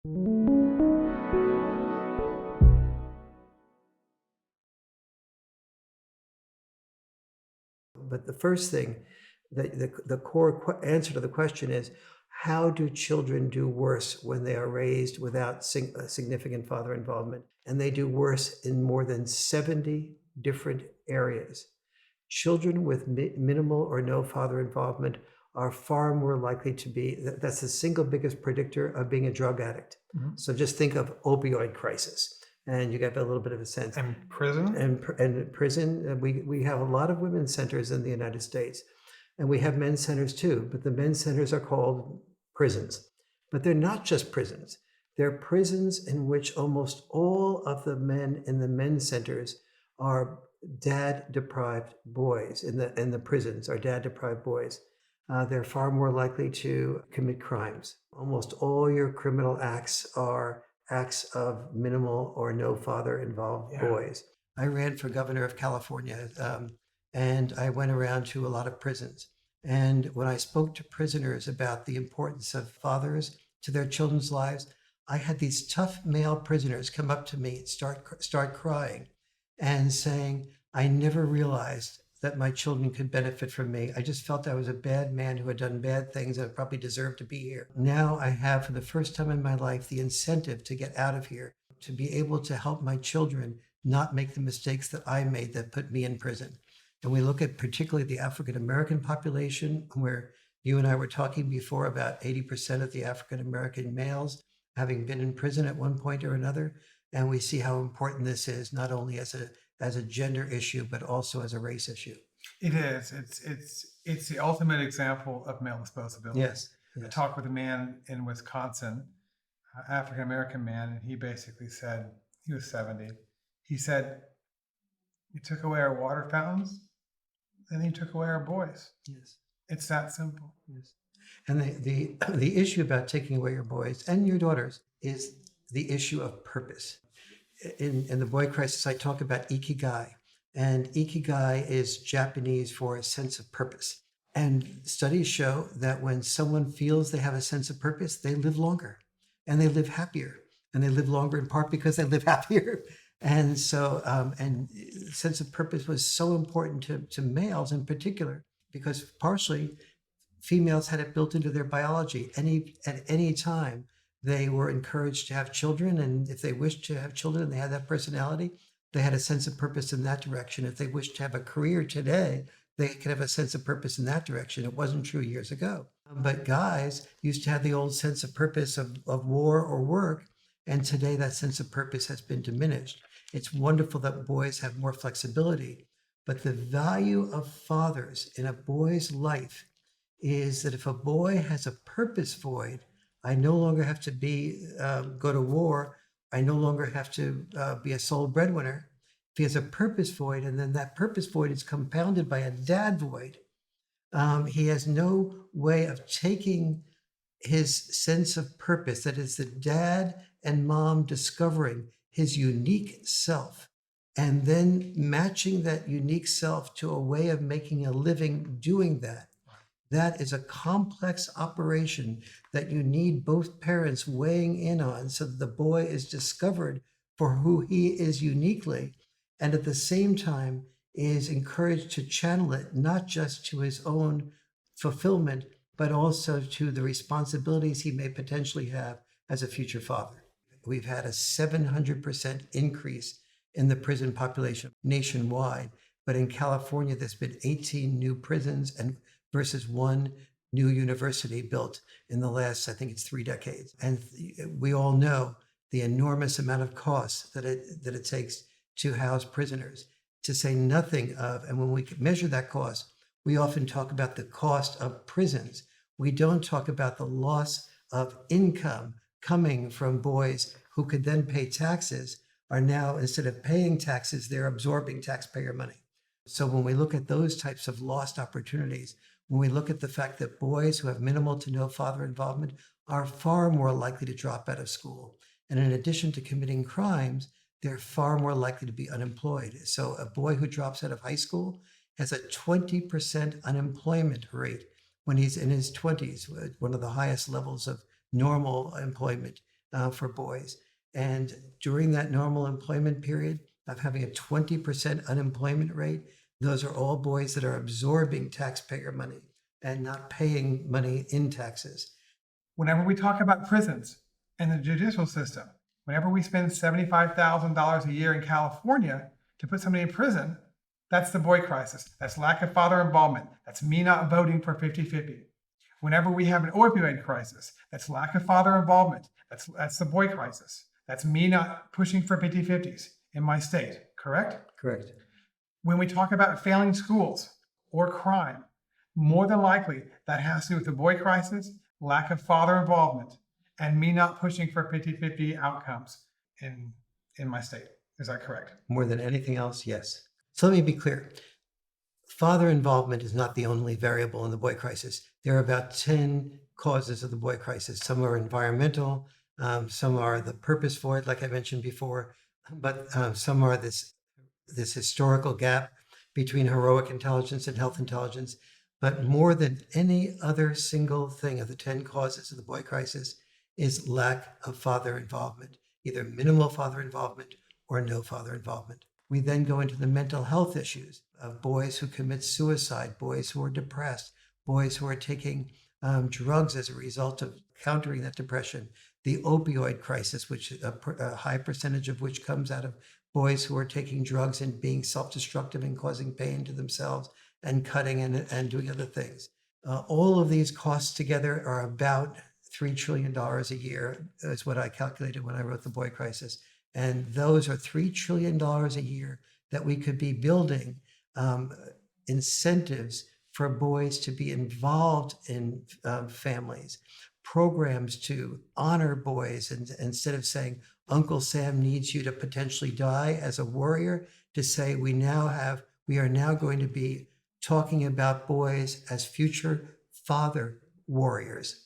But the first thing, the core answer to the question is, how do children do worse when they are raised without significant father involvement? And they do worse in more than 70 different areas. Children with minimal or no father involvement are far more likely to be, that's the single biggest predictor of being a drug addict. So just think of opioid crisis, and you get a little bit of a sense. And prison? And prison, we have a lot of women's centers in the United States, and we have men's centers too, but the men's centers are called prisons. But they're not just prisons. They're prisons in which almost all of the men in the men's centers are dad-deprived boys. In the prisons are dad-deprived boys. They're far more likely to commit crimes. Almost all your criminal acts are acts of minimal or no father involved boys. I ran for governor of California, and I went around to a lot of prisons. And when I spoke to prisoners about the importance of fathers to their children's lives, I had these tough male prisoners come up to me and start crying and saying, I never realized that my children could benefit from me. I just felt I was a bad man who had done bad things and probably deserved to be here. Now I have, for the first time in my life, the incentive to get out of here, to be able to help my children not make the mistakes that I made that put me in prison. And we look at particularly the African-American population, where you and I were talking before about 80% of the African-American males having been in prison at one point or another. And we see how important this is, not only as a gender issue, but also as a race issue. It is. It's the ultimate example of male disposability. Yes. I talked with a man in Wisconsin, African-American man, and he basically said, he was 70. He said, you took away our water fountains, and then you took away our boys. Yes. It's that simple. Yes. And the issue about taking away your boys and your daughters is the issue of purpose. In the boy crisis, I talk about IKIGAI, and IKIGAI is Japanese for a sense of purpose. And studies show that when someone feels they have a sense of purpose, they live longer and they live happier, and they live longer in part because they live happier. And so, and sense of purpose was so important to males in particular, because partially females had it built into their biology. At any time, they were encouraged to have children, and if they wished to have children and they had that personality, they had a sense of purpose in that direction. If they wished to have a career today, they could have a sense of purpose in that direction. It wasn't true years ago. But guys used to have the old sense of purpose of war or work, and today that sense of purpose has been diminished. It's wonderful that boys have more flexibility, but the value of fathers in a boy's life is that if a boy has a purpose void, I no longer have to go to war. I no longer have to be a sole breadwinner. If he has a purpose void, and then that purpose void is compounded by a dad void, he has no way of taking his sense of purpose, that is the dad and mom discovering his unique self, and then matching that unique self to a way of making a living doing that. That is a complex operation that you need both parents weighing in on, so that the boy is discovered for who he is uniquely, and at the same time is encouraged to channel it not just to his own fulfillment, but also to the responsibilities he may potentially have as a future father. We've had a 700% increase in the prison population nationwide, but in California, there's been 18 new prisons and versus one new university built in the last, I think it's 3 decades. And we all know the enormous amount of costs that it takes to house prisoners, to say nothing of, and when we measure that cost, we often talk about the cost of prisons. We don't talk about the loss of income coming from boys who could then pay taxes, are now, instead of paying taxes, they're absorbing taxpayer money. So when we look at those types of lost opportunities, when we look at the fact that boys who have minimal to no father involvement are far more likely to drop out of school, and in addition to committing crimes, they're far more likely to be unemployed. So a boy who drops out of high school has a 20% unemployment rate when he's in his 20s, one of the highest levels of normal employment for boys. And during that normal employment period of having a 20% unemployment rate, those are all boys that are absorbing taxpayer money and not paying money in taxes. Whenever we talk about prisons and the judicial system, whenever we spend $75,000 a year in California to put somebody in prison, that's the boy crisis. That's lack of father involvement. That's me not voting for 50-50. Whenever we have an opioid crisis, that's lack of father involvement. That's the boy crisis. That's me not pushing for 50-50s in my state, correct? Correct. When we talk about failing schools or crime, more than likely that has to do with the boy crisis, lack of father involvement, and me not pushing for 50-50 outcomes in my state. Is that correct? More than anything else, yes. So let me be clear. Father involvement is not the only variable in the boy crisis. There are about 10 causes of the boy crisis. Some are environmental, some are the purpose for it, like I mentioned before, but some are this historical gap between heroic intelligence and health intelligence. But more than any other single thing of the 10 causes of the boy crisis is lack of father involvement, either minimal father involvement or no father involvement. We then go into the mental health issues of boys who commit suicide, boys who are depressed, boys who are taking drugs as a result of countering that depression, the opioid crisis, which a high percentage of which comes out of boys who are taking drugs and being self-destructive and causing pain to themselves and cutting and doing other things. All of these costs together are about $3 trillion a year, is what I calculated when I wrote The Boy Crisis. And those are $3 trillion a year that we could be building incentives for boys to be involved in families, programs to honor boys, and instead of saying, Uncle Sam needs you to potentially die as a warrior, to say we are now going to be talking about boys as future father warriors,